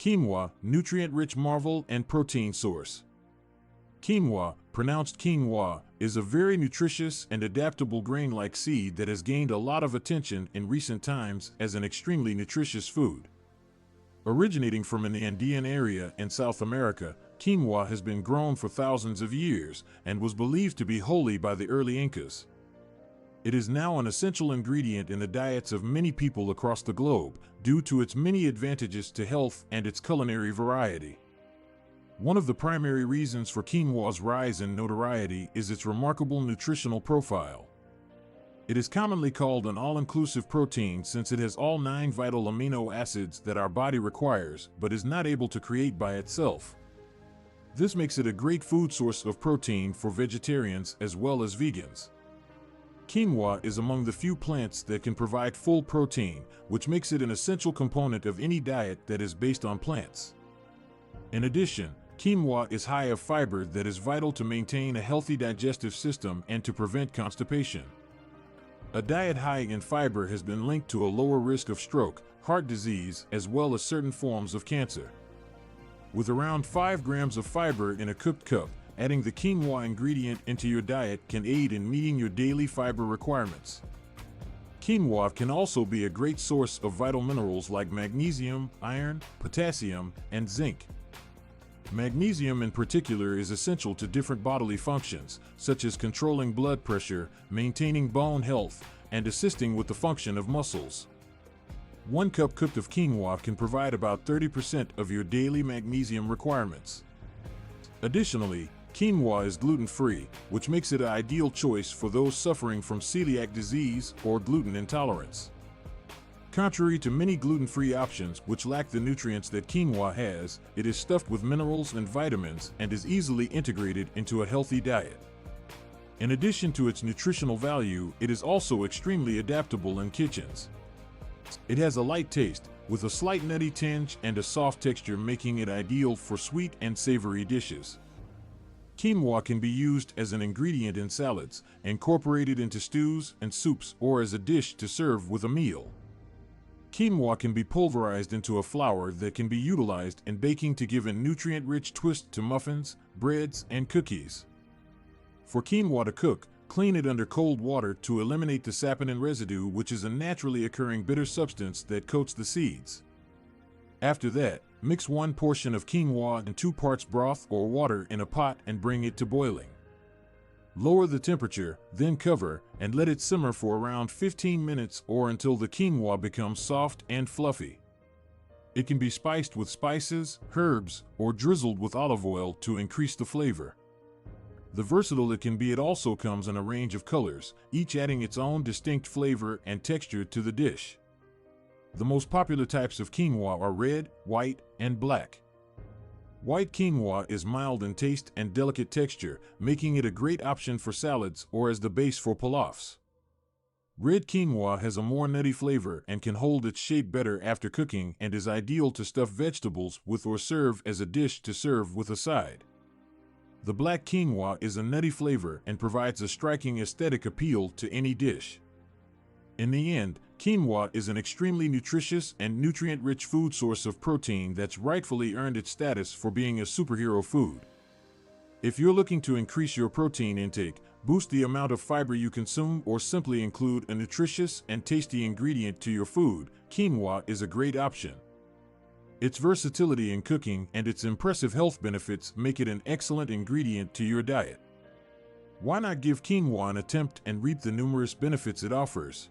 Quinoa, nutrient-rich marvel and protein source. Quinoa, pronounced quinoa, is a very nutritious and adaptable grain-like seed that has gained a lot of attention in recent times as an extremely nutritious food. Originating from an Andean area in South America, quinoa has been grown for thousands of years and was believed to be holy by the early Incas. It is now an essential ingredient in the diets of many people across the globe due to its many advantages to health and its culinary variety. One of the primary reasons for quinoa's rise in notoriety is its remarkable nutritional profile. It is commonly called an all-inclusive protein since it has all 9 vital amino acids that our body requires but is not able to create by itself. This makes it a great food source of protein for vegetarians as well as vegans. Quinoa is among the few plants that can provide full protein, which makes it an essential component of any diet that is based on plants. In addition, quinoa is high of fiber that is vital to maintain a healthy digestive system and to prevent constipation. A diet high in fiber has been linked to a lower risk of stroke, heart disease, as well as certain forms of cancer. With around 5 grams of fiber in a cooked cup, adding the quinoa ingredient into your diet can aid in meeting your daily fiber requirements. Quinoa can also be a great source of vital minerals like magnesium, iron, potassium, and zinc. Magnesium in particular is essential to different bodily functions, such as controlling blood pressure, maintaining bone health, and assisting with the function of muscles. 1 cup cooked of quinoa can provide about 30% of your daily magnesium requirements. Additionally, quinoa is gluten-free, which makes it an ideal choice for those suffering from celiac disease or gluten intolerance. Contrary to many gluten-free options which lack the nutrients that quinoa has, it is stuffed with minerals and vitamins and is easily integrated into a healthy diet. In addition to its nutritional value, it is also extremely adaptable in kitchens. It has a light taste, with a slight nutty tinge and a soft texture, making it ideal for sweet and savory dishes. Quinoa can be used as an ingredient in salads, incorporated into stews and soups, or as a dish to serve with a meal. Quinoa can be pulverized into a flour that can be utilized in baking to give a nutrient-rich twist to muffins, breads, and cookies. For quinoa to cook, clean it under cold water to eliminate the saponin residue, which is a naturally occurring bitter substance that coats the seeds. After that, mix 1 portion of quinoa and 2 parts broth or water in a pot and bring it to boiling. Lower the temperature, then cover, and let it simmer for around 15 minutes or until the quinoa becomes soft and fluffy. It can be spiced with spices, herbs, or drizzled with olive oil to increase the flavor. The versatile it can be, it also comes in a range of colors, each adding its own distinct flavor and texture to the dish. The most popular types of quinoa are red, white, and black. White quinoa is mild in taste and delicate texture, making it a great option for salads or as the base for pilafs. Red quinoa has a more nutty flavor and can hold its shape better after cooking and is ideal to stuff vegetables with or serve as a dish to serve with a side. The black quinoa is a nutty flavor and provides a striking aesthetic appeal to any dish. In the end, quinoa is an extremely nutritious and nutrient-rich food source of protein that's rightfully earned its status for being a superhero food. If you're looking to increase your protein intake, boost the amount of fiber you consume, or simply include a nutritious and tasty ingredient to your food, quinoa is a great option. Its versatility in cooking and its impressive health benefits make it an excellent ingredient to your diet. Why not give quinoa an attempt and reap the numerous benefits it offers?